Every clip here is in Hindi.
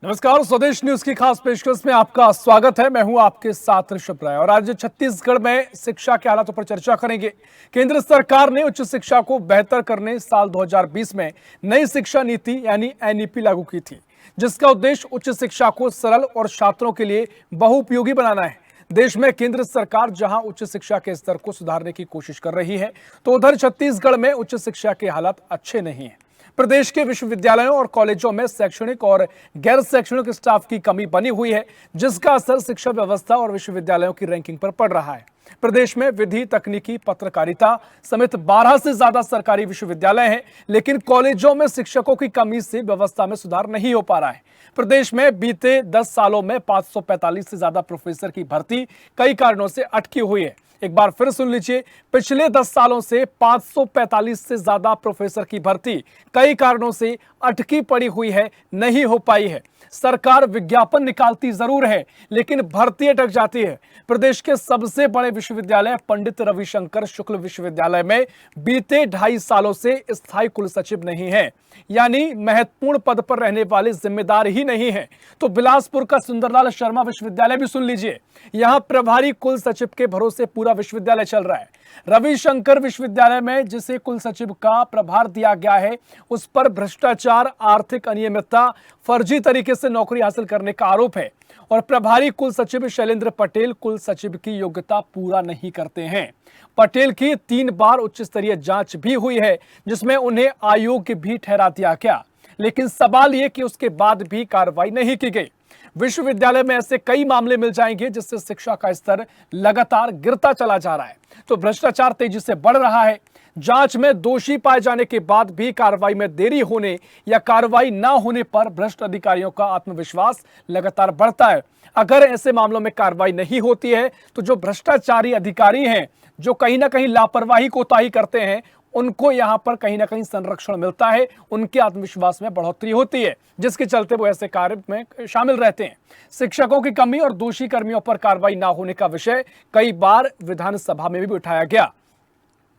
नमस्कार, स्वदेश न्यूज की खास पेशकश में आपका स्वागत है। मैं हूं आपके साथ ऋषभ राय और आज छत्तीसगढ़ में शिक्षा के हालातों पर चर्चा करेंगे। केंद्र सरकार ने उच्च शिक्षा को बेहतर करने साल 2020 में नई शिक्षा नीति यानी एनईपी लागू की थी, जिसका उद्देश्य उच्च शिक्षा को सरल और छात्रों के लिए बहुउपयोगी बनाना है। देश में केंद्र सरकार जहां उच्च शिक्षा के स्तर को सुधारने की कोशिश कर रही है, तो उधर छत्तीसगढ़ में उच्च शिक्षा के हालात अच्छे नहीं हैं। प्रदेश के विश्वविद्यालयों और कॉलेजों में शैक्षणिक और गैर शैक्षणिक स्टाफ की कमी बनी हुई है, जिसका असर शिक्षा व्यवस्था और विश्वविद्यालयों की रैंकिंग पर पड़ रहा है। प्रदेश में विधि, तकनीकी, पत्रकारिता समेत 12 से ज्यादा सरकारी विश्वविद्यालय हैं, लेकिन कॉलेजों में शिक्षकों की कमी से व्यवस्था में सुधार नहीं हो पा रहा है। प्रदेश में बीते 10 सालों में 545 से ज्यादा प्रोफेसर की भर्ती कई कारणों से अटकी हुई है। एक बार फिर सुन लीजिए, पिछले 10 सालों से 545 से ज्यादा प्रोफेसर की भर्ती कई कारणों से अटकी पड़ी हुई है, नहीं हो पाई है। सरकार विज्ञापन निकालती जरूर है, लेकिन भर्ती अटक जाती है। प्रदेश के सबसे बड़े विश्वविद्यालय पंडित रविशंकर शुक्ल विश्वविद्यालय में बीते 2.5 सालों से स्थायी कुल सचिव नहीं है, यानी महत्वपूर्ण पद पर रहने वाले जिम्मेदार ही नहीं है। तो बिलासपुर का सुंदरलाल शर्मा विश्वविद्यालय भी सुन लीजिए, यहां प्रभारी कुल सचिव के भरोसे पूरा विश्वविद्यालय चल रहा है। रविशंकर विश्वविद्यालय में जिसे कुल सचिव का प्रभार दिया गया है, उस पर भ्रष्टाचार, आर्थिक अनियमितता, फर्जी तरीके से नौकरी हासिल करने का आरोप है और प्रभारी कुल सचिव शैलेंद्र पटेल कुल सचिव की योग्यता पूरा नहीं करते हैं। पटेल की 3 बार उच्च स्तरीय जांच भी हुई है, जिसमें उन्हें अयोग्य भी ठहरा दिया गया, लेकिन सवाल यह कि उसके बाद भी कार्रवाई नहीं की गई। विश्वविद्यालय में ऐसे कई मामले मिल जाएंगे जिससे शिक्षा का स्तर लगातार गिरता चला जा रहा है। तो भ्रष्टाचार तेजी से बढ़ रहा है। जांच में दोषी पाए जाने के बाद भी कार्रवाई में देरी होने या कार्रवाई न होने पर भ्रष्ट अधिकारियों का आत्मविश्वास लगातार बढ़ता है। अगर ऐसे मामलों में कार्रवाई नहीं होती है, तो जो भ्रष्टाचारी अधिकारी हैं, जो कहीं ना कहीं लापरवाही कोताही करते हैं, उनको यहां पर कहीं ना कहीं संरक्षण मिलता है, उनके आत्मविश्वास में बढ़ोतरी होती है, जिसके चलते वो ऐसे कार्य में शामिल रहते हैं। शिक्षकों की कमी और दोषी कर्मियों पर कार्रवाई ना होने का विषय कई बार विधानसभा में भी उठाया गया,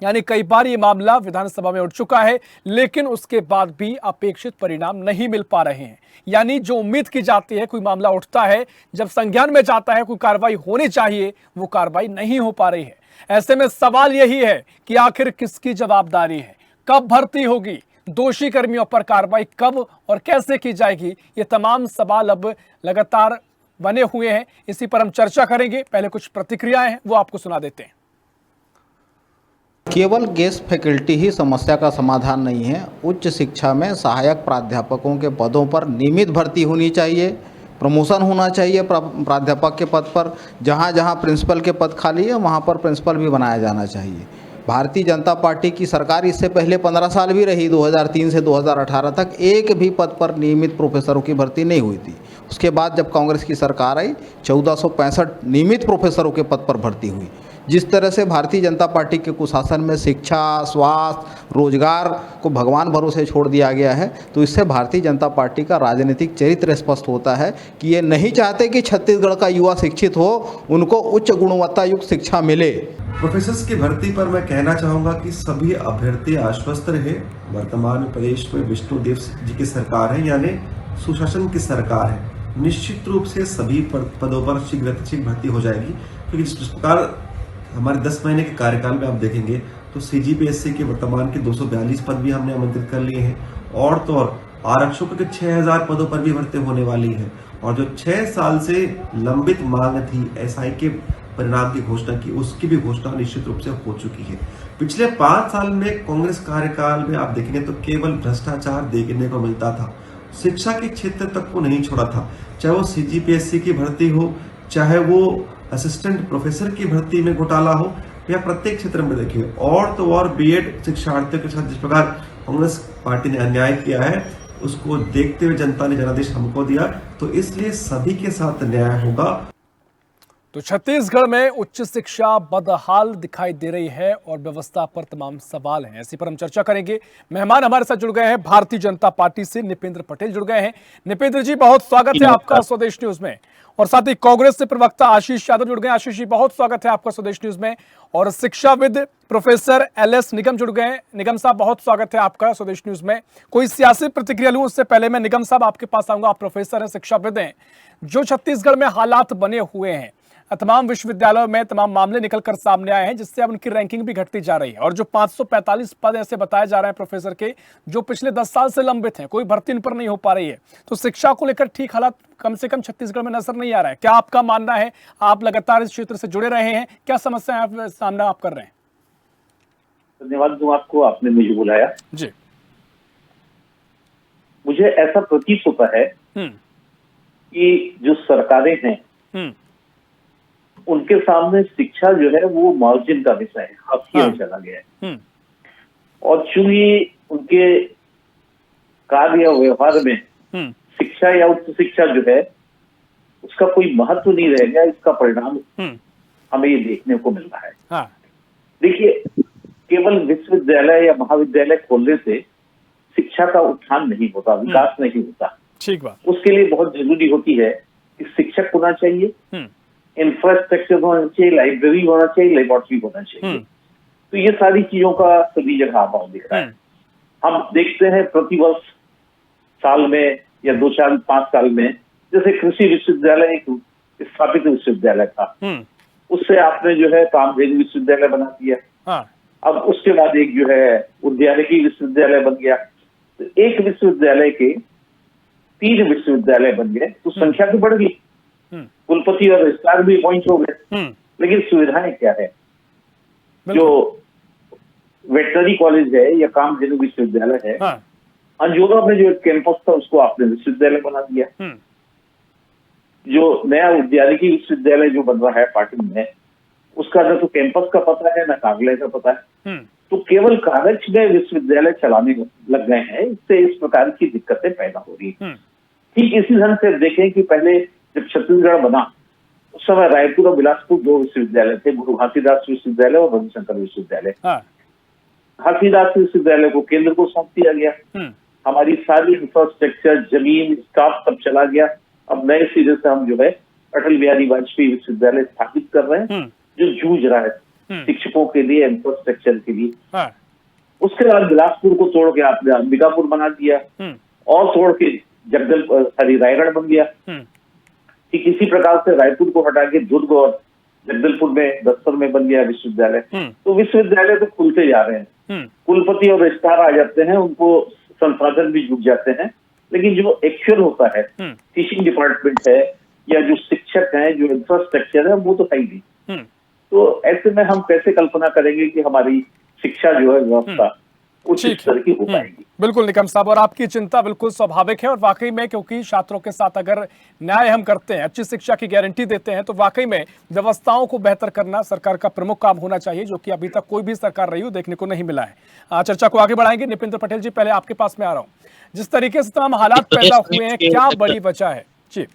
यानी कई बार ये मामला विधानसभा में उठ चुका है, लेकिन उसके बाद भी अपेक्षित परिणाम नहीं मिल पा रहे हैं। यानी जो उम्मीद की जाती है, कोई मामला उठता है, जब संज्ञान में जाता है, कोई कार्रवाई होनी चाहिए, वो कार्रवाई नहीं हो पा रही है। ऐसे में सवाल यही है कि आखिर किसकी जवाबदारी है, कब भर्ती होगी, दोषी कर्मियों पर कार्रवाई कब और कैसे की जाएगी, ये तमाम सवाल अब लगातार बने हुए हैं। इसी पर हम चर्चा करेंगे। पहले कुछ प्रतिक्रियाएं हैं, वो आपको सुना देते हैं। केवल गेस्ट फैकल्टी ही समस्या का समाधान नहीं है। उच्च शिक्षा में सहायक प्राध्यापकों के पदों पर नियमित भर्ती होनी चाहिए, प्रमोशन होना चाहिए प्राध्यापक के पद पर। जहाँ जहाँ प्रिंसिपल के पद खाली है, वहाँ पर प्रिंसिपल भी बनाया जाना चाहिए। भारतीय जनता पार्टी की सरकार इससे पहले 15 साल भी रही, 2003 से 2018 तक एक भी पद पर नियमित प्रोफेसरों की भर्ती नहीं हुई थी। उसके बाद जब कांग्रेस की सरकार आई, 1465 नियमित प्रोफेसरों के पद पर भर्ती हुई। जिस तरह से भारतीय जनता पार्टी के कुशासन में शिक्षा, स्वास्थ्य, रोजगार को भगवान भरोसे छोड़ दिया गया है, तो इससे भारतीय जनता पार्टी का राजनीतिक चरित्र स्पष्ट होता है कि ये नहीं चाहते कि छत्तीसगढ़ का युवा शिक्षित हो, उनको उच्च गुणवत्ता युक्त शिक्षा मिले। प्रोफेसर्स की भर्ती पर मैं कहना चाहूँगा कि सभी अभ्यर्थी आश्वस्त रहे। वर्तमान में प्रदेश में विष्णुदेव जी की सरकार है, यानी सुशासन की सरकार है। निश्चित रूप से सभी पदों पर शीघ्र भर्ती हो जाएगी, क्योंकि जिस प्रकार हमारे 10 महीने के कार्यकाल में आप देखेंगे तो सीजीपीएससी के वर्तमान के 242 पद भी हमने आमंत्रित कर लिए हैं, और तो और आरक्षकों के 6000 पदों पर भी भर्ती होने वाली है। और जो 6 साल से लंबित मांग थी एसआई के परिणाम की घोषणा की, उसकी भी घोषणा निश्चित रूप से हो चुकी है। पिछले 5 साल में कांग्रेस कार्यकाल में आप देखेंगे तो केवल भ्रष्टाचार देखने को मिलता था। शिक्षा के क्षेत्र तक को नहीं छोड़ा था, चाहे वो सीजीपीएससी की भर्ती हो, चाहे वो असिस्टेंट प्रोफेसर की भर्ती में घोटाला हो, या प्रत्येक क्षेत्र में देखिए। और तो और बीएड शिक्षार्थियों के साथ जिस प्रकार कांग्रेस पार्टी ने अन्याय किया है, उसको देखते हुए जनता ने जनादेश हमको दिया, तो इसलिए सभी के साथ न्याय होगा। तो छत्तीसगढ़ में उच्च शिक्षा बदहाल दिखाई दे रही है और व्यवस्था पर तमाम सवाल हैं। इसी पर हम चर्चा करेंगे। मेहमान हमारे साथ जुड़ गए हैं भारतीय जनता पार्टी से निपेंद्र पटेल जुड़ गए हैं। निपेंद्र जी, बहुत स्वागत है आपका स्वदेश न्यूज में। और साथ ही कांग्रेस से प्रवक्ता आशीष यादव जुड़ गए। आशीष जी, बहुत स्वागत है आपका स्वदेश न्यूज में। और शिक्षाविद प्रोफेसर LS निगम जुड़ गए। निगम साहब, बहुत स्वागत है आपका स्वदेश न्यूज में। कोई सियासी प्रतिक्रिया लूं उससे पहले मैं निगम साहब आपके पास आऊंगा। आप प्रोफेसर हैं, शिक्षाविद हैं। जो छत्तीसगढ़ में हालात बने हुए हैं, तमाम विश्वविद्यालयों में तमाम मामले निकलकर सामने आए हैं, जिससे अब उनकी रैंकिंग भी घटती जा रही है। और जो 545 पद ऐसे बताए जा रहे हैं प्रोफेसर के, जो पिछले 10 साल से लंबित हैं, कोई भर्ती इन पर नहीं हो पा रही है। तो शिक्षा को लेकर ठीक हालात कम से कम छत्तीसगढ़ में नजर नहीं आ रहा है। क्या आपका मानना है? आप लगातार इस क्षेत्र से जुड़े रहे हैं, क्या समस्याएं आप सामना आप कर रहे हैं? धन्यवाद दूं आपको, आपने मुझे बुलाया जी। मुझे ऐसा प्रतीत होता है कि जो सरकारें हैं उनके सामने शिक्षा जो है वो मार्जिन का विषय है, हाशिए में चला गया है। और चूंकि उनके कार्य या व्यवहार में शिक्षा या उच्च शिक्षा जो है उसका कोई महत्व नहीं रह गया, इसका परिणाम हमें ये देखने को मिल रहा है। हाँ। देखिए, केवल विश्वविद्यालय या महाविद्यालय खोलने से शिक्षा का उत्थान नहीं होता, विकास नहीं होता। ठीक बात। उसके लिए बहुत जरूरी होती है कि शिक्षक होना चाहिए, इंफ्रास्ट्रक्चर होना चाहिए, लाइब्रेरी होना चाहिए, लेबोरेटरी होना चाहिए। तो ये सारी चीजों का सभी जगह अभाव दिख रहा है। हम देखते हैं प्रतिवर्ष साल में या 2-4-5 साल में, जैसे कृषि विश्वविद्यालय एक स्थापित विश्वविद्यालय था, उससे आपने जो है कामधेनु विश्वविद्यालय बना दिया। हाँ। अब उसके बाद एक जो है उद्यानिकी विश्वविद्यालय बन गया। तो एक विश्वविद्यालय के 3 विश्वविद्यालय बन गए, तो संख्या तो बढ़ गई, कुलपति और रजिस्ट्रार भी अपॉइंट हो गए, लेकिन सुविधाएं क्या है? जो वेटनरी कॉलेज है या कामधेनु विश्वविद्यालय है, हाँ। अंजोला में जो एक कैंपस था उसको आपने विश्वविद्यालय बना दिया। जो नया उद्यानिकी विश्वविद्यालय जो बन रहा है पाटन में, उसका न तो कैंपस का पता है, न कागज का पता है। तो केवल कागज में विश्वविद्यालय चलाने लग गए हैं, इससे इस प्रकार की दिक्कतें पैदा हो रही है। ठीक इसी ढंग से देखें कि पहले जब छत्तीसगढ़ बना उस समय रायपुर और बिलासपुर 2 विश्वविद्यालय थे, गुरु घासीदास विश्वविद्यालय और रविशंकर विश्वविद्यालय। घासीदास विश्वविद्यालय को केंद्र को सौंप दिया गया। हमारी सारी इंफ्रास्ट्रक्चर, जमीन, स्टाफ सब चला गया। अब नए सिरे से हम जो है अटल बिहारी वाजपेयी विश्वविद्यालय स्थापित कर रहे हैं, जो जूझ रहा है शिक्षकों के लिए, इंफ्रास्ट्रक्चर के लिए। उसके बाद बिलासपुर को तोड़ के आपने अंबिकापुर बना दिया, और तोड़ के रायगढ़ बन गया। ठीक इसी प्रकार से रायपुर को हटा के दुर्ग और जगदलपुर में, बस्तर में बन गया विश्वविद्यालय। तो विश्वविद्यालय तो खुलते जा रहे हैं, कुलपति और रजिस्ट्रार आ जाते हैं, उनको संसाधन भी जुट जाते हैं, लेकिन जो एक्चुअल होता है, टीचिंग डिपार्टमेंट है या जो शिक्षक है, जो इंफ्रास्ट्रक्चर है, वो तो है ही नहीं। तो ऐसे में हम कैसे कल्पना करेंगे कि हमारी शिक्षा जो है व्यवस्था उच्च स्तर की हो पाएगी? बिल्कुल निगम साहब, और आपकी चिंता बिल्कुल स्वाभाविक है। और वाकई में, क्योंकि छात्रों के साथ अगर न्याय हम करते हैं, अच्छी शिक्षा की गारंटी देते हैं, तो वाकई में व्यवस्थाओं को बेहतर करना सरकार का प्रमुख काम होना चाहिए, जो कि अभी तक कोई भी सरकार रही हो देखने को नहीं मिला है। चर्चा को आगे बढ़ाएंगे। निपेंद्र पटेल जी, पहले आपके पास में आ रहा हूँ। जिस तरीके से तमाम हालात पैदा हुए हैं, क्या बड़ी वजह है? जी,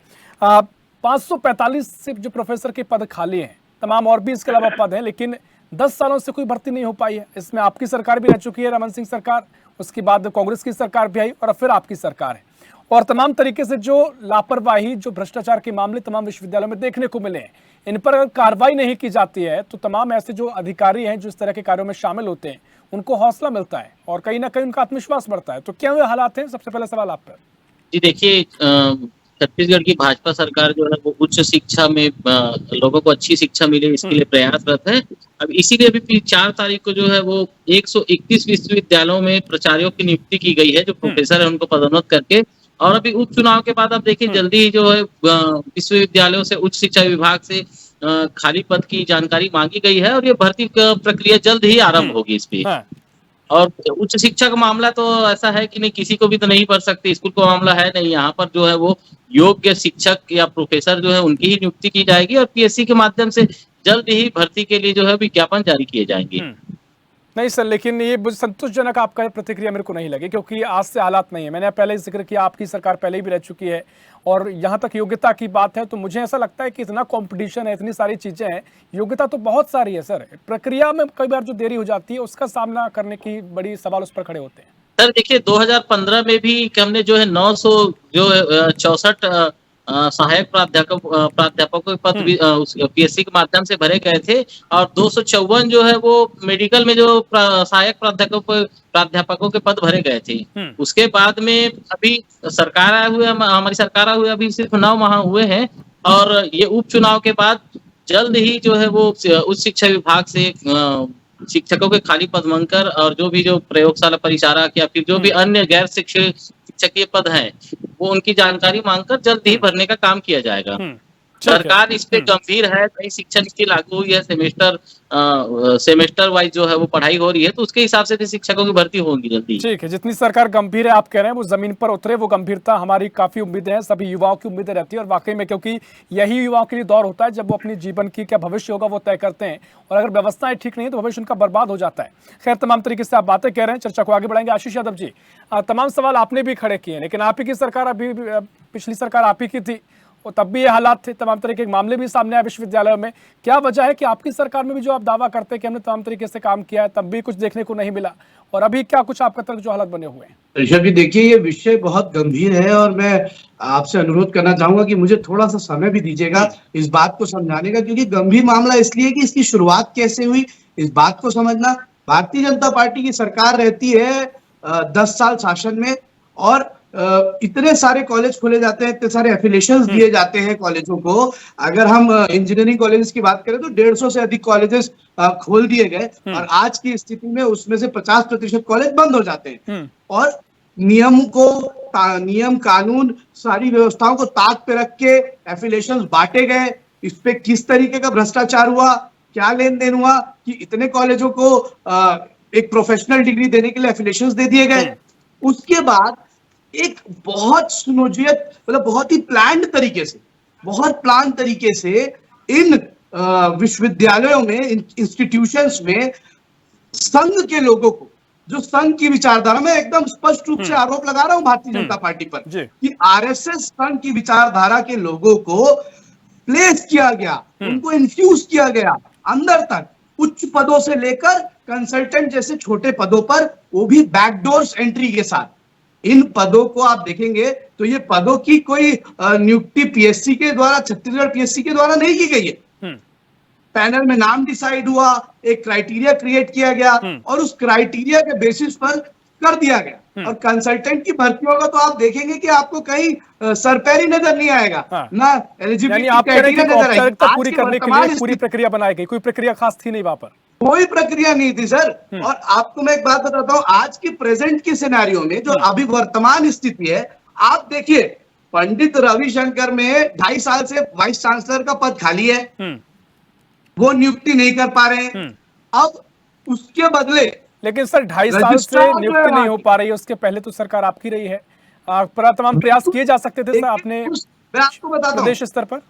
545 से जो प्रोफेसर के पद खाली हैं, तमाम और भी इसके अलावा पद हैं, लेकिन 10 सालों से कोई भर्ती नहीं हो पाई है। इसमें आपकी सरकार भी रह चुकी है, रमन सिंह सरकार, उसके बाद कांग्रेस की सरकार भी आई, और फिर आपकी सरकार है। और तमाम तरीके से जो लापरवाही, जो भ्रष्टाचार के मामले तमाम विश्वविद्यालयों में देखने को मिले हैं, इन पर अगर कार्रवाई नहीं की जाती है तो तमाम ऐसे जो अधिकारी हैं जो इस तरह के कार्यों में शामिल होते हैं, उनको हौसला मिलता है और कहीं ना कहीं उनका आत्मविश्वास बढ़ता है। तो क्या ये हालात हैं? सबसे पहले सवाल आप पर। जी देखिए, छत्तीसगढ़ की भाजपा सरकार जो है वो उच्च शिक्षा में लोगों को अच्छी शिक्षा मिले, इसके लिए प्रयासरत है। अब इसीलिए अभी 4 तारीख को जो है वो 131 विश्वविद्यालयों में प्राचार्यों की नियुक्ति की गई है, जो प्रोफेसर है उनको पदोन्नत करके। और अभी उपचुनाव के बाद आप देखिए जल्दी ही जो है विश्वविद्यालयों से, उच्च शिक्षा विभाग से खाली पद की जानकारी मांगी गई है, और ये भर्ती प्रक्रिया जल्द ही आरंभ होगी इस पे। और उच्च शिक्षा का मामला तो ऐसा है कि नहीं, किसी को भी तो नहीं पढ़ सकते, स्कूल का मामला है नहीं। यहाँ पर जो है वो योग्य शिक्षक या प्रोफेसर जो है उनकी ही नियुक्ति की जाएगी, और PSC के माध्यम से जल्द ही भर्ती के लिए जो है विज्ञापन जारी किए जाएंगे। नहीं सर, लेकिन ये संतोषजनक आपका प्रतिक्रिया मेरे को नहीं लगी, क्योंकि आज से हालात नहीं है। मैंने पहले ही जिक्र किया, आपकी सरकार पहले भी रह चुकी है और यहाँ तक योग्यता की बात है तो मुझे ऐसा लगता है कि इतना कंपटीशन है, इतनी सारी चीजें हैं, योग्यता तो बहुत सारी है सर, प्रक्रिया में कई बार जो देरी हो जाती है उसका सामना करने की बड़ी सवाल उस पर खड़े होते हैं। सर देखिए 2015 में भी हमने जो है 900 जो 64 सहायक प्राध्यापकों के पद भी पीएससी के माध्यम से भरे गए थे और 254 जो है वो मेडिकल में जो सहायक प्राध्यापकों के पद भरे गए थे। उसके बाद में अभी सरकार आए हुए हमारी सरकार आए हुए अभी सिर्फ 9 माह हुए हैं और ये उपचुनाव के बाद जल्द ही जो है वो उच्च शिक्षा विभाग से शिक्षकों के खाली पद मांगकर और जो प्रयोगशाला परिचारक या फिर जो भी अन्य गैर शिक्षकीय पद हैं वो उनकी जानकारी मांगकर जल्द ही भरने का काम किया जाएगा। सरकार इस पे गंभीर है, नई शिक्षा नीति लागू हुई है, सेमेस्टर वाइज जो है वो पढ़ाई हो रही है तो उसके हिसाब से भी शिक्षकों की भर्ती होगी जल्दी। ठीक है, जितनी सरकार गंभीर है आप कह रहे हैं वो जमीन पर उतरे, वो गंभीरता हमारी काफी उम्मीदें हैं, सभी युवाओं की उम्मीदें रहती है और वाकई में क्योंकि यही युवाओं के लिए दौर होता है जब वो अपने जीवन की क्या भविष्य होगा वो तय करते हैं और अगर व्यवस्थाएं ठीक नहीं है तो भविष्य उनका बर्बाद हो जाता है। खैर तमाम तरीके से आप बातें कह रहे हैं, चर्चा को आगे बढ़ाएंगे। आशीष यादव जी, तमाम सवाल आपने भी खड़े किए लेकिन आप ही की सरकार, अभी पिछली सरकार आप ही की थी और तब भी ये हालात थे, तमाम तरह के मामले भी सामने आए विश्वविद्यालयों में। क्या वजह है कि आपकी सरकार में भी जो आप दावा करते हैं कि हमने तमाम तरीके से काम किया है तब भी कुछ देखने को नहीं मिला और अभी क्या कुछ आपका तरफ जो हालात बने हुए हैं? ऋषभ जी देखिए ये विषय बहुत गंभीर है और मैं आपसे अनुरोध करना चाहूंगा कि मुझे थोड़ा सा समय भी दीजिएगा इस बात को समझाने का, क्योंकि गंभीर मामला इसलिए कि इसकी शुरुआत कैसे हुई इस बात को समझना। भारतीय जनता पार्टी की सरकार रहती है 10 साल शासन में और इतने सारे कॉलेज खोले जाते हैं, इतने सारे एफिलिएशंस दिए जाते हैं कॉलेजों को। अगर हम इंजीनियरिंग कॉलेजेस की बात करें तो 150 से अधिक कॉलेजेस खोल दिए गए और आज की स्थिति में उसमें से 50% कॉलेज बंद हो जाते हैं और नियम कानून सारी व्यवस्थाओं को ताक पे रख के एफिलिएशंस बांटे गए। इस पे किस तरीके का भ्रष्टाचार हुआ, क्या लेन देन हुआ कि इतने कॉलेजों को एक प्रोफेशनल डिग्री देने के लिए एफिलिएशंस दे दिए गए। उसके बाद एक बहुत सुनियोजित मतलब बहुत ही प्लान्ड तरीके से इन विश्वविद्यालयों में, इंस्टीट्यूशंस में संघ के लोगों को, जो संघ की विचारधारा में एकदम स्पष्ट रूप से आरोप लगा रहा हूं भारतीय जनता पार्टी पर कि आरएसएस संघ की विचारधारा के लोगों को प्लेस किया गया, उनको इन्फ्यूज किया गया अंदर तक, उच्च पदों से लेकर कंसल्टेंट जैसे छोटे पदों पर, वो भी बैकडोर्स एंट्री के साथ। इन पदों को आप देखेंगे तो ये पदों की कोई नियुक्ति पीएससी के द्वारा, छत्तीसगढ़ पीएससी के द्वारा नहीं की गई है। पैनल में नाम डिसाइड हुआ, एक क्राइटेरिया क्रिएट किया गया और उस क्राइटेरिया के बेसिस पर कर दिया गया। और कंसल्टेंट की भर्ती होगा तो आप देखेंगे कि आपको कहीं सरपैरी नजर नहीं आएगा, ना एलिजिबिलिटी क्राइटेरिया नजर आएगा। पूरी करने के लिए पूरी प्रक्रिया बनाई गई, कोई प्रक्रिया खास थी नहीं वहां पर, कोई प्रक्रिया नहीं थी सर। और आपको मैं एक बात बताता हूं, आज की प्रेजेंट की सिनेरियो में जो अभी वर्तमान स्थिति है, आप देखिए पंडित रविशंकर में 2.5 साल से वाइस चांसलर का पद खाली है, वो नियुक्ति नहीं कर पा रहे हैं। अब उसके बदले, लेकिन सर 2.5 साल से नियुक्ति नहीं हो पा रही है, उसके पहले तो सरकार आपकी रही है, तमाम प्रयास किए जा सकते थे सर आपने, मैं आपको बताता हूं प्रदेश स्तर पर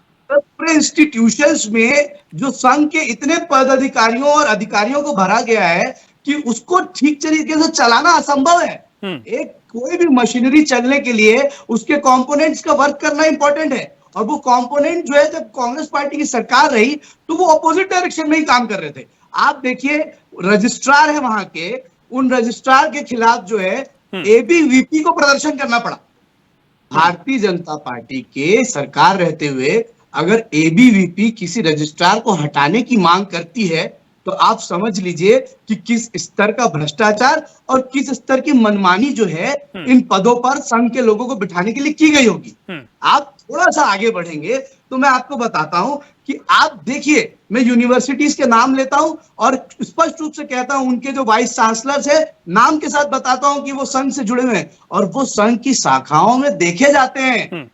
इंस्टीट्यूशंस में जो संघ के इतने पदाधिकारियों और अधिकारियों को भरा गया है कि उसको ठीक तरीके से चलाना असंभव है। एक कोई भी मशीनरी चलने के लिए उसके कंपोनेंट्स का वर्क करना इंपॉर्टेंट है और वो कंपोनेंट जो है, जब कांग्रेस पार्टी की सरकार रही तो वो ऑपोजिट डायरेक्शन में ही काम कर रहे थे। आप देखिए रजिस्ट्रार है वहां के, उन रजिस्ट्रार के खिलाफ जो है एबीवीपी को प्रदर्शन करना पड़ा। भारतीय जनता पार्टी के सरकार रहते हुए अगर एबीवीपी किसी रजिस्ट्रार को हटाने की मांग करती है तो आप समझ लीजिए कि किस स्तर का भ्रष्टाचार और किस स्तर की मनमानी जो है इन पदों पर संघ के लोगों को बिठाने के लिए की गई होगी। आप थोड़ा सा आगे बढ़ेंगे तो मैं आपको बताता हूं कि आप देखिए, मैं यूनिवर्सिटीज के नाम लेता हूं और स्पष्ट रूप से कहता हूं, उनके जो वाइस चांसलर्स है नाम के साथ बताता हूं कि वो संघ से जुड़े हुए हैं और वो संघ की शाखाओं में देखे जाते हैं,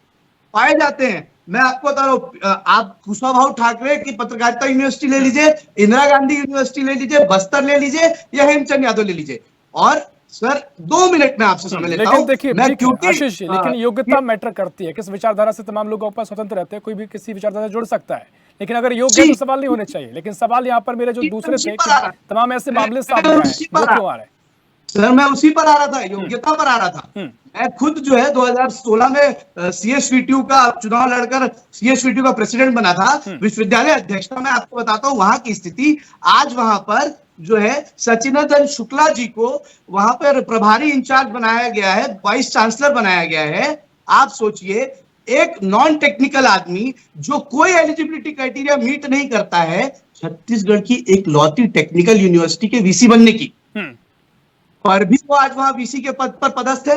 पाए जाते हैं। मैं आपको बता रहा हूं, आप कुशाभाऊ ठाकरे की पत्रकारिता यूनिवर्सिटी ले लीजिए, इंदिरा गांधी यूनिवर्सिटी ले लीजिए, बस्तर ले लीजिए या हेमचंद यादव ले लीजिए। और सर 2 मिनट में आपसे समय लेता हूं। देखिए आशीष, लेकिन योग्यता मैटर करती है, किस विचारधारा से तमाम लोग ऊपर स्वतंत्र रहते हैं, कोई भी किसी विचारधारा से जुड़ सकता है, लेकिन अगर योग्य तो सवाल नहीं होने चाहिए। लेकिन सवाल यहाँ पर मेरे जो दूसरे थे, तमाम ऐसे मामले सामने आए, वो क्यों आ रहे हैं? सर मैं उसी पर आ रहा था, योग्यता पर आ रहा था। मैं खुद जो है 2016 में सीएसवीटीयू का चुनाव लड़कर सीएसवीटीयू का प्रेसिडेंट बना था, विश्वविद्यालय अध्यक्षता। मैं आपको बताता हूँ वहां की स्थिति। आज वहां पर जो है सचिनंदन शुक्ला जी को वहां पर प्रभारी इंचार्ज बनाया गया है, वाइस चांसलर बनाया गया है। आप सोचिए, एक नॉन टेक्निकल आदमी जो कोई एलिजिबिलिटी क्राइटेरिया मीट नहीं करता है, छत्तीसगढ़ की एक लौती टेक्निकल यूनिवर्सिटी के वीसी बनने की, पर भी वो आज वहां वीसी के पद पर पदस्थ है।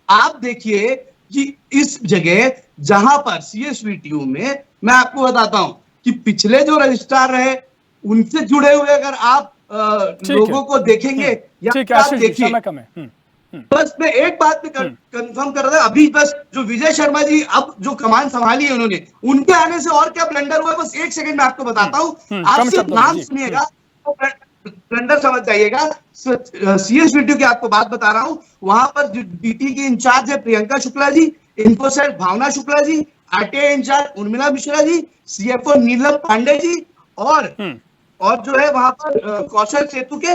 आप देखिए कि इस जगह जहां पर सीएसवीटीयू में, मैं आपको बताता हूं कि पिछले जो रजिस्ट्रार रहे उनसे जुड़े हुए अगर आप लोगों को देखेंगे या ठीक है आप आशीष जी, देखिए, समय कम है। बस मैं एक बात पे कंफर्म कर रहा था, अभी बस जो विजय शर्मा जी अब जो कमान संभाली है उन्होंने, उनके आने से और क्या ब्लंडर हुआ है, बस एक सेकंड में आपको बताता हूं। आप कम सिर्फ शब्दों में, नाम जी। सुनिएगा तो ब्लंडर समझ जाइएगा। सीएसवीटीयू की आपको बात बता रहा हूं, वहां पर जो डीटी की इंचार्ज है प्रियंका शुक्ला जी, इन्फोसेट भावना Shukla ji, RTI in charge Urmila Mishra ji, CFO नीलम पांडे जी, और जो है वहां पर कौशल सेतु के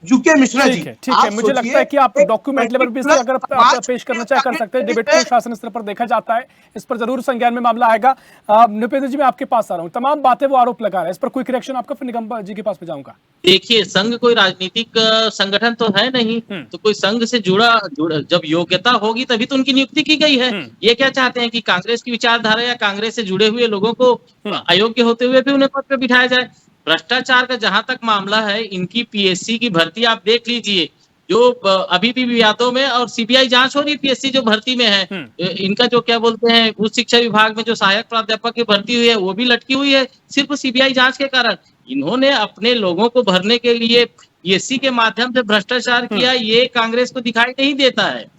यूके मिश्रा जी। ठीक है, मुझे लगता है कि आप डॉक्यूमेंट लेवल पे से अगर आप पेश करना चाहे कर सकते हैं। डिबेट को शासन स्तर पर देखा जाता है, इस पर जरूर संज्ञान में मामला आएगा। नृपेंद्र जी मैं आपके पास आ रहा हूँ, तमाम बातें वो आरोप लगा रहे हैं, इस पर क्विक रिएक्शन आपका, फिर निगम जी के पास में जाऊंगा। देखिए, संघ कोई राजनीतिक संगठन तो है नहीं, तो कोई संघ से जुड़ा जब योग्यता होगी तभी तो उनकी नियुक्ति की गई है। ये क्या चाहते हैं कि कांग्रेस की विचारधारा या कांग्रेस से जुड़े हुए लोगों को अयोग्य होते हुए भी उन्हें पद पर बिठाया जाए? भ्रष्टाचार का जहां तक मामला है, इनकी पीएससी की भर्ती आप देख लीजिए, जो अभी भी विवादों में, और सीबीआई जांच हो रही, पीएससी जो भर्ती में है, इनका जो क्या बोलते हैं उच्च शिक्षा विभाग में जो सहायक प्राध्यापक की भर्ती हुई है वो भी लटकी हुई है सिर्फ सीबीआई जांच के कारण। इन्होंने अपने लोगों को भरने के लिए पीएससी के माध्यम से भ्रष्टाचार किया, ये कांग्रेस को दिखाई नहीं देता है।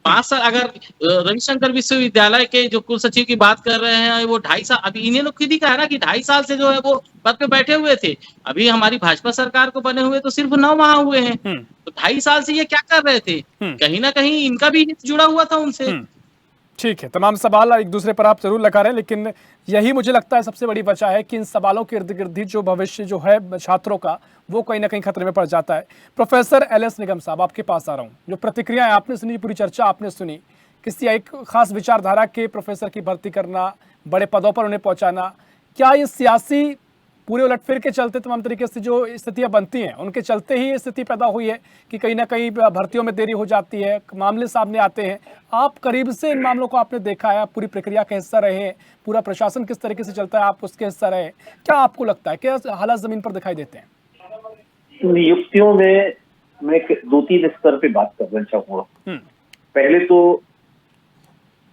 5 साल, अगर रविशंकर विश्वविद्यालय के जो कुल सचिव की बात कर रहे हैं, वो 2.5 साल, अभी इन्हें लोग खुद ही कहा ना कि 2.5 साल से जो है वो पद पे बैठे हुए थे। अभी हमारी भाजपा सरकार को बने हुए तो सिर्फ 9 माह हुए हैं, तो 2.5 साल से ये क्या कर रहे थे? कहीं ना कहीं इनका भी हित जुड़ा हुआ था उनसे। ठीक है, तमाम सवाल एक दूसरे पर आप जरूर लगा रहे हैं, लेकिन यही मुझे लगता है सबसे बड़ी वजह है कि इन सवालों के इर्द गिर्द ही जो भविष्य जो है छात्रों का, वो कहीं ना कहीं खतरे में पड़ जाता है। प्रोफेसर एलएस निगम साहब, आपके पास आ रहा हूँ। जो प्रतिक्रियाएं आपने सुनी, पूरी चर्चा आपने सुनी, किसी एक खास विचारधारा के प्रोफेसर की भर्ती करना, बड़े पदों पर उन्हें पहुंचाना, क्या ये सियासी पूरे उलटफेर के चलते तमाम तरीके से जो स्थितियां बनती हैं उनके चलते ही ये स्थिति पैदा हुई है कि कहीं ना कहीं भर्तियों में देरी हो जाती है, मामले सामने आते हैं? आप करीब से इन मामलों को आपने देखा है, आप पूरी प्रक्रिया का हिस्सा रहे हैं, पूरा प्रशासन किस तरीके से चलता है आप उसके हिस्सा रहे, क्या आपको लगता है, क्या हालात जमीन पर दिखाई देते हैं? नियुक्तियों में मैं 2-3 स्तर पे बात करना चाहूंगा। पहले तो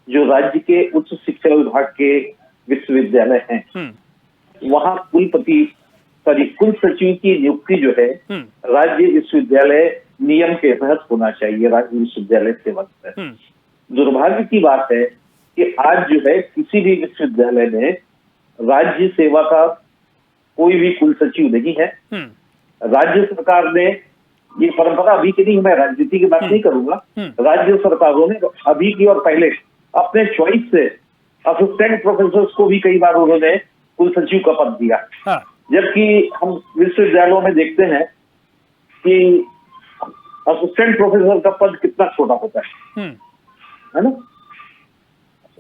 जो राज्य के उच्च शिक्षा विभाग के विश्वविद्यालय हैं, वहां कुल सचिव की नियुक्ति जो है राज्य विश्वविद्यालय नियम के तहत होना चाहिए, राज्य विश्वविद्यालय सेवा के तहत। दुर्भाग्य की बात है कि आज जो है किसी भी विश्वविद्यालय में राज्य सेवा का कोई भी कुल सचिव नहीं है। राज्य सरकार ने, ये परंपरा अभी की नहीं, मैं राजनीति की बात नहीं करूंगा, राज्य सरकारों ने अभी की और पहले अपने चॉइस से असिस्टेंट प्रोफेसर को भी कई बार उन्होंने कुल सचिव का पद दिया। जबकि हम विश्वविद्यालयों में देखते हैं कि असिस्टेंट प्रोफेसर का पद कितना छोटा होता है ना।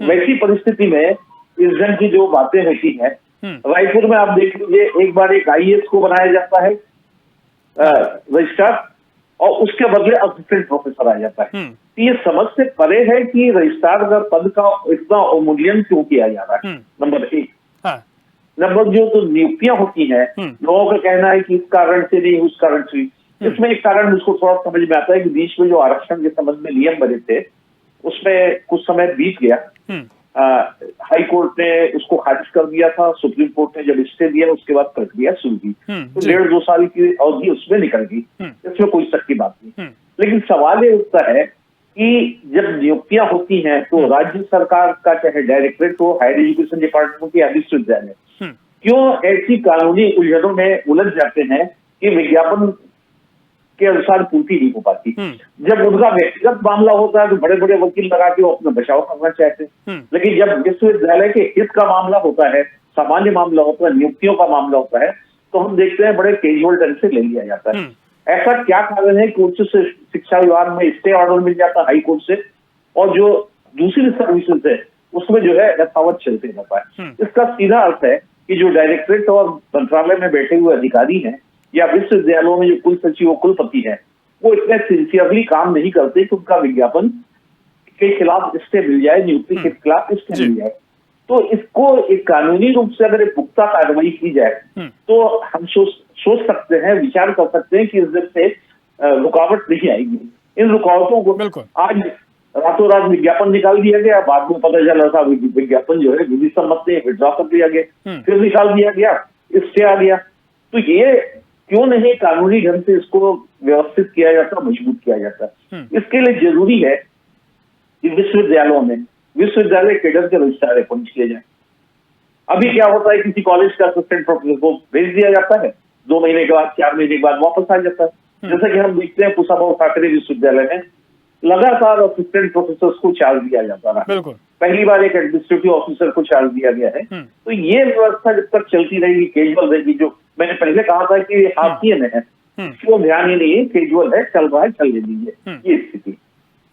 वैसी परिस्थिति में इस ढंग की जो बातें होती हैं, रायपुर में आप देख लीजिए, एक बार एक आईएएस को बनाया जाता है रजिस्ट्रार, और उसके बदले असिस्टेंट प्रोफेसर आ जाता है। तो ये समझ से परे है कि रजिस्ट्रार का पद का इतना अवमूल्यन क्यों किया जा रहा है, नंबर 1। नंबर जो तो नियुक्तियां होती हैं, लोगों का कहना है कि इस कारण से नहीं, उस कारण से। इसमें एक कारण मुझको थोड़ा समझ में आता है कि बीच में जो आरक्षण के संबंध में नियम बने थे, उसमें कुछ समय बीत गया। हाई कोर्ट ने उसको खारिज कर दिया था, सुप्रीम कोर्ट ने जब स्टे दिया उसके बाद प्रक्रिया शुरू की, तो 1.5-2 साल की अवधि उसमें निकल गई, इसमें कोई शक की बात नहीं। लेकिन सवाल ये उठता है कि जब नियुक्तियां होती हैं तो राज्य सरकार का चाहे डायरेक्टरेट हो, हायर एजुकेशन डिपार्टमेंट या विश्वविद्यालय, क्यों ऐसी कानूनी उलझनों में उलझ जाते हैं कि विज्ञापन के अनुसार पूर्ति नहीं हो पाती। जब उनका व्यक्तिगत मामला होता है तो बड़े बड़े वकील लगा के वो अपना बचाव करना चाहते हैं, लेकिन जब विश्वविद्यालय के हित का मामला होता है, सामान्य मामला होता है, नियुक्तियों का मामला होता है, तो हम देखते हैं बड़े कैजुअल ढंग से ले लिया जाता है। ऐसा क्या कारण है कि उच्च शिक्षा विभाग में स्टे ऑर्डर मिल जाता हाई कोर्ट से, और जो दूसरी सर्विसेज है उसमें जो है यथावत चलते रहता है। इसका सीधा अर्थ है कि जो डायरेक्टरेट और मंत्रालय में बैठे हुए अधिकारी हैं या विश्वविद्यालयों में जो कुल सचिव और कुलपति है, वो इतने सिंसियरली काम नहीं करते कि उनका विज्ञापन के खिलाफ स्टे मिल जाए, नियुक्ति के खिलाफ स्टे मिल जाए। तो इसको एक कानूनी रूप से अगर एक पुख्ता कार्रवाई की जाए तो हम सोच सकते हैं, विचार कर सकते हैं कि इस से रुकावट नहीं आएगी। इन रुकावटों को आज रातों रात विज्ञापन निकाल दिया गया, बाद में पता चला था विज्ञापन जो है विधि सम्मत नहीं, विड्रॉ कर दिया गया, फिर निकाल दिया गया, स्टे आ गया। तो ये क्यों नहीं कानूनी ढंग से इसको व्यवस्थित किया जाता, मजबूत किया जाता। इसके लिए जरूरी है कि विश्वविद्यालयों में विश्वविद्यालय केडर के रजिस्ट्रार अपॉइंट किए जाए। अभी क्या होता है, किसी कॉलेज का असिस्टेंट प्रोफेसर को भेज दिया जाता है, 2 महीने के बाद 4 महीने के बाद वापस आ जाता है। जैसा कि हम देखते हैं कुशाभाऊ ठाकरे विश्वविद्यालय में लगातार असिस्टेंट प्रोफेसर को चार्ज दिया जाता रहा। पहली बार एक एडमिनिस्ट्रेटिव ऑफिसर को चार्ज दिया गया है। तो ये व्यवस्था जब तक चलती रहेगी, कैजुअल रहेगी, जो मैंने पहले कहा था कि हाशिए में है, इसको ध्यान ही नहीं है, कैजुअल है, चल रहा है, चलने दीजिए, ये स्थिति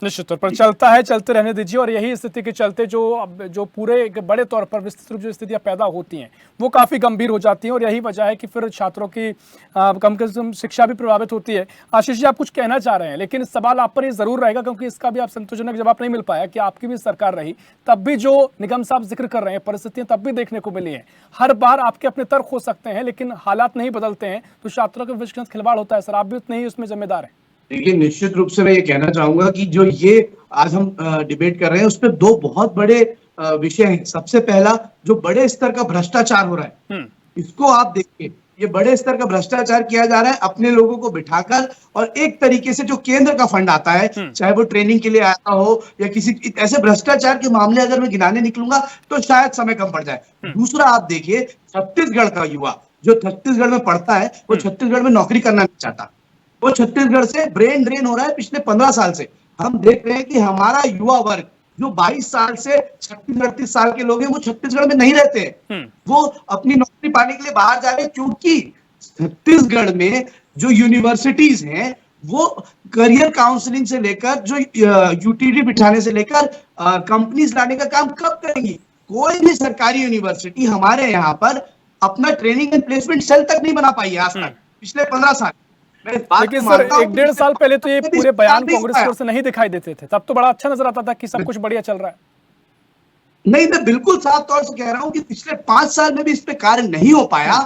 निश्चित तौर पर चलता है, चलते रहने दीजिए। और यही स्थिति के चलते जो पूरे एक बड़े तौर पर विस्तृत रूप जो स्थितियां पैदा होती हैं वो काफ़ी गंभीर हो जाती हैं, और यही वजह है कि फिर छात्रों की कम से कम शिक्षा भी प्रभावित होती है। आशीष जी, आप कुछ कहना चाह रहे हैं, लेकिन सवाल आप पर ये जरूर रहेगा, क्योंकि इसका भी आप संतोषजनक जवाब नहीं मिल पाया कि आपकी भी सरकार रही, तब भी जो निगम साहब जिक्र कर रहे हैं परिस्थितियां तब भी देखने को मिली हैं। हर बार आपके अपने तर्क हो सकते हैं, लेकिन हालात नहीं बदलते हैं तो छात्रों के भविष्य के साथ खिलवाड़ होता है। सर, आप भी उतने ही उसमें जिम्मेदार हैं। देखिए, निश्चित रूप से मैं ये कहना चाहूंगा कि जो ये आज हम डिबेट कर रहे हैं उस पर 2 बहुत बड़े विषय हैं। सबसे पहला, जो बड़े स्तर का भ्रष्टाचार हो रहा है, इसको आप देखिए, ये बड़े स्तर का भ्रष्टाचार किया जा रहा है अपने लोगों को बिठाकर, और एक तरीके से जो केंद्र का फंड आता है, चाहे वो ट्रेनिंग के लिए आता हो या किसी ऐसे भ्रष्टाचार के मामले अगर मैं गिनाने निकलूंगा तो शायद समय कम पड़ जाए। दूसरा, आप देखिए, छत्तीसगढ़ का युवा जो छत्तीसगढ़ में पढ़ता है वो छत्तीसगढ़ में नौकरी करना नहीं चाहता, वो छत्तीसगढ़ से ब्रेन ड्रेन हो रहा है पिछले 15 साल से। हम देख रहे हैं कि हमारा युवा वर्ग जो 22 साल से 36-38 साल के लोग हैं वो छत्तीसगढ़ में नहीं रहते हैं, वो अपनी नौकरी पाने के लिए बाहर जा रहे हैं, क्योंकि छत्तीसगढ़ में जो यूनिवर्सिटीज हैं वो करियर काउंसलिंग से लेकर जो यूटीडी बिठाने से लेकर कंपनीज लाने का काम कब करेंगी। कोई भी सरकारी यूनिवर्सिटी हमारे यहाँ पर अपना ट्रेनिंग एंड प्लेसमेंट सेल तक नहीं बना पाई है आज तक, पिछले 15 साल। लेकिन सर, 1-1.5 साल पहले तो ये पूरे बयान कांग्रेस की ओर से नहीं दिखाई देते थे, तब तो बड़ा अच्छा नजर आता था कि सब कुछ बढ़िया चल रहा है। नहीं, मैं बिल्कुल साफ तौर से कह रहा हूं कि पिछले 5 साल में भी इस पे कार्य नहीं हो पाया,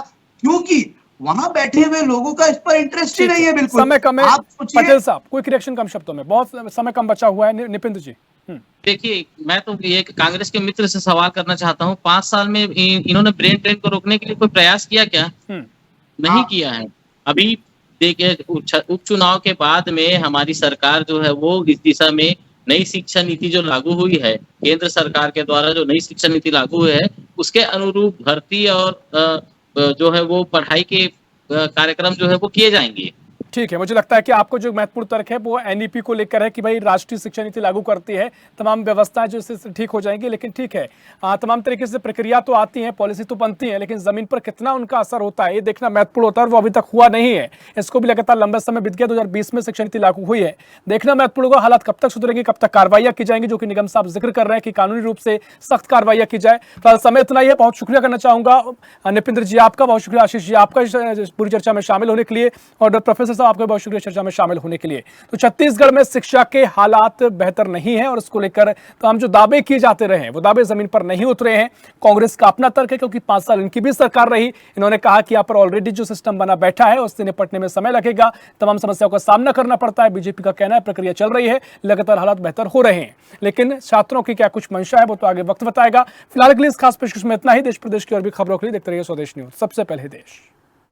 क्योंकि वहां बैठे हुए लोगों का इस पर इंटरेस्ट ही नहीं है। बिल्कुल समय कम है। पटेल साहब, क्विक रिएक्शन कम शब्दों में, बहुत समय कम बचा हुआ है। निपिंद्र जी, देखिए, मैं तो ये कांग्रेस के मित्र से सवाल करना चाहता हूँ, 5 साल में इन्होंने ब्रेन ड्रेन को रोकने के लिए कोई प्रयास किया क्या? नहीं किया है। अभी देखिए, उपचुनाव के बाद में हमारी सरकार जो है वो इस दिशा में नई शिक्षा नीति जो लागू हुई है, केंद्र सरकार के द्वारा जो नई शिक्षा नीति लागू हुई है, उसके अनुरूप भर्ती और जो है वो पढ़ाई के कार्यक्रम जो है वो किए जाएंगे। ठीक है, मुझे लगता है कि आपको जो महत्वपूर्ण तर्क है वो एनईपी को लेकर है कि भाई राष्ट्रीय शिक्षा नीति लागू करती है, तमाम व्यवस्थाएं जो इससे ठीक हो जाएंगी। लेकिन ठीक है, तमाम तरीके से प्रक्रिया तो आती है, पॉलिसी तो बनती है, लेकिन जमीन पर कितना उनका असर होता है ये देखना महत्वपूर्ण होता है, और वो अभी तक हुआ नहीं है। इसको भी लगातार लंबा समय बीत गया, 2020 में शिक्षा नीति लागू हुई है, देखना महत्वपूर्ण होगा हालात कब तक सुधरेंगे, कब तक कार्रवाइयां की जाएंगी, जो कि निगम साहब जिक्र कर रहे हैं कि कानूनी रूप से सख्त कार्रवाइयां की जाए। तो समय इतना ही है। बहुत शुक्रिया करना चाहूंगा निपिंद्र जी आपका, बहुत शुक्रिया आशीष जी आपका पूरी चर्चा में शामिल होने के लिए, और प्रोफेसर साहब आपका बहुत शुक्रिया में शामिल होने के लिए। तो छत्तीसगढ़ में शिक्षा के हालात बेहतर नहीं है, और उसको लेकर तो हम जो दावे किए जाते रहे हैं वो दावे जमीन पर नहीं उतरे हैं। कांग्रेस का अपना तर्क है, क्योंकि 5 साल इनकी भी सरकार रही, इन्होंने कहा कि यहाँ पर ऑलरेडी जो सिस्टम बना बैठा है उससे निपटने में समय लगेगा, तमाम समस्याओं का सामना करना पड़ता है। बीजेपी का कहना है प्रक्रिया चल रही है, लगातार हालात बेहतर हो रहे हैं, लेकिन छात्रों की क्या कुछ मंशा है वो तो आगे वक्त बताएगा। फिलहाल के लिए इस खास पेशकश में इतना ही। देश प्रदेश की और भी खबरों के लिए देखते रहिए स्वदेश न्यूज, सबसे पहले देश।